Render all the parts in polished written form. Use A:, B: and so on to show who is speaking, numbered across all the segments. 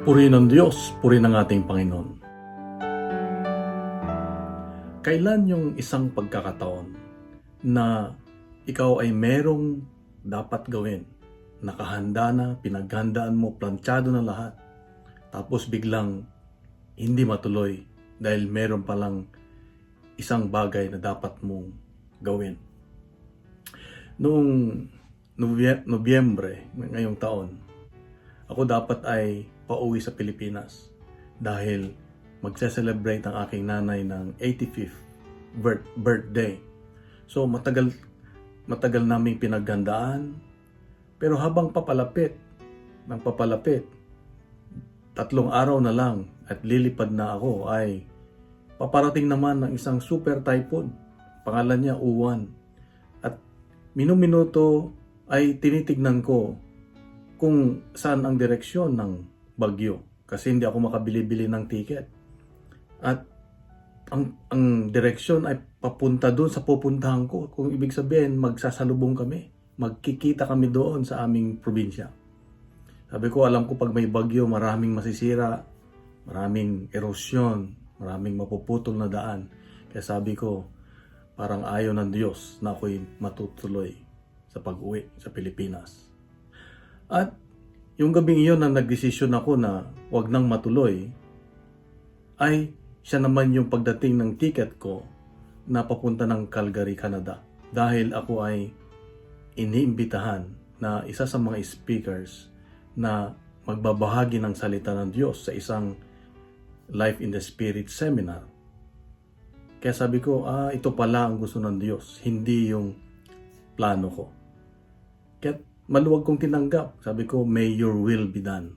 A: Purihin ng Diyos, purihin ng ating Panginoon. Kailan yung isang pagkakataon na ikaw ay merong dapat gawin? Nakahanda na, pinaghandaan mo, planchado na lahat. Tapos biglang hindi matuloy dahil meron palang isang bagay na dapat mong gawin. Noong Nobyembre ngayong taon, ako dapat ay pauwi sa Pilipinas dahil magse-celebrate ang aking nanay ng 85th birthday. So matagal naming pinaghandaan, pero habang papalapit, 3 araw na lang at lilipad na ako ay paparating naman ng isang super typhoon. Pangalan niya Uwan. At minuminuto ay tinitignan ko kung saan ang direksyon ng bagyo kasi hindi ako makabili-bili ng ticket. At ang direksyon ay papunta doon sa pupuntahan ko. Kung ibig sabihin, magsasalubong kami. Magkikita kami doon sa aming probinsya. Sabi ko, alam ko pag may bagyo, maraming masisira, maraming erosyon, maraming mapuputol na daan. Kaya sabi ko, parang ayaw ng Diyos na ako'y matutuloy sa pag-uwi sa Pilipinas. At yung gabing iyon na nagdesisyon ako na wag nang matuloy, ay siya naman yung pagdating ng ticket ko na papunta ng Calgary, Canada. Dahil ako ay iniimbitahan na isa sa mga speakers na magbabahagi ng salita ng Diyos sa isang Life in the Spirit seminar. Kaya sabi ko, ito pala ang gusto ng Diyos, hindi yung plano ko. Kaya maluwag kong tinanggap. Sabi ko, may your will be done.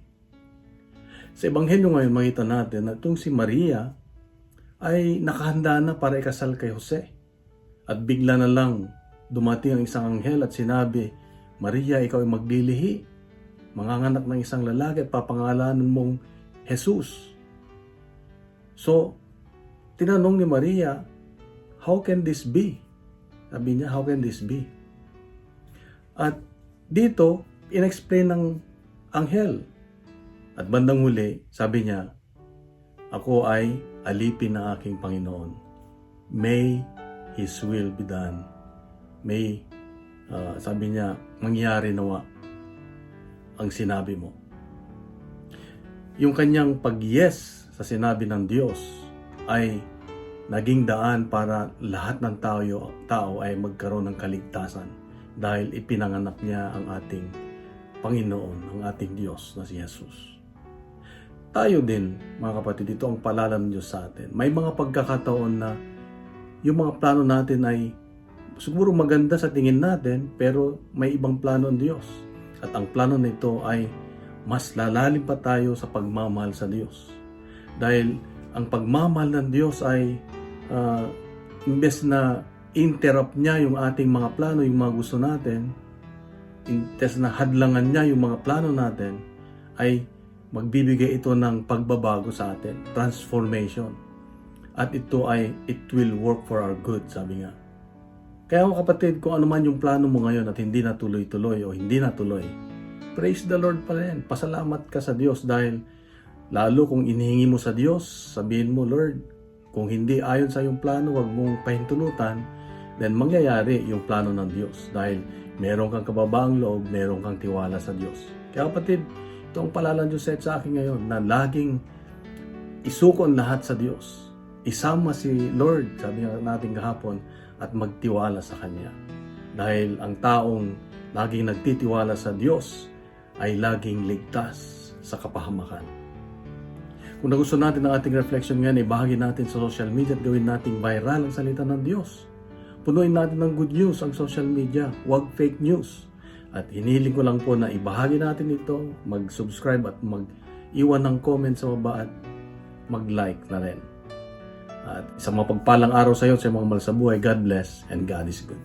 A: Sa Ebanghelyo ngayon, makita natin na itong si Maria ay nakahanda na para ikasal kay Jose. At bigla na lang dumating ang isang anghel at sinabi, Maria, ikaw ay maglilihi. Manganganak ng isang lalaki at papangalanan mong Jesus. So, tinanong ni Maria, how can this be? Sabi niya, how can this be? At dito, in-explain ng anghel. At bandang huli, sabi niya, ako ay alipin ng aking Panginoon. May His will be done. May, sabi niya, mangyari nawa ang sinabi mo. Yung kanyang pag-yes sa sinabi ng Diyos ay naging daan para lahat ng tao ay magkaroon ng kaligtasan dahil ipinanganak niya ang ating Panginoon, ang ating Diyos na si Jesus. Tayo din, mga kapatid, ito ang paalala ng Diyos sa atin. May mga pagkakataon na yung mga plano natin ay siguro maganda sa tingin natin, pero may ibang plano ng Diyos. At ang plano nito ay mas lalalim pa tayo sa pagmamahal sa Diyos. Dahil ang pagmamahal ng Diyos ay imbes na interrupt niya yung ating mga plano, yung mga gusto natin, imbes na hadlangan niya yung mga plano natin, ay magbibigay ito ng pagbabago sa atin, transformation. At ito ay, it will work for our good, sabi nga. Kaya kapatid, kung ano man yung plano mo ngayon at hindi natuloy-tuloy o hindi natuloy, praise the Lord pa rin. Pasalamat ka sa Diyos dahil lalo kung inihingi mo sa Diyos, sabihin mo, Lord, kung hindi ayon sa iyong plano, wag mong pahintulutan, then mangyayari yung plano ng Diyos dahil meron kang kababaang loob, meron kang tiwala sa Diyos. Kaya kapatid, ito ang paalala ng Diyos sa akin ngayon na laging isukon lahat sa Diyos. Isama si Lord, sabi natin kahapon, at magtiwala sa Kanya. Dahil ang taong laging nagtitiwala sa Diyos ay laging ligtas sa kapahamakan. Kung nagustuhan natin ang ating reflection ngayon, ibahagi natin sa social media at gawin nating viral ang salita ng Diyos. Punuin natin ng good news ang social media, huwag fake news. At hinihiling ko lang po na ibahagi natin ito, mag-subscribe at mag-iwan ng comment sa baba at mag-like na rin. At isang mapagpalang araw sa iyo sa mga mahal sa buhay. God bless and God is good.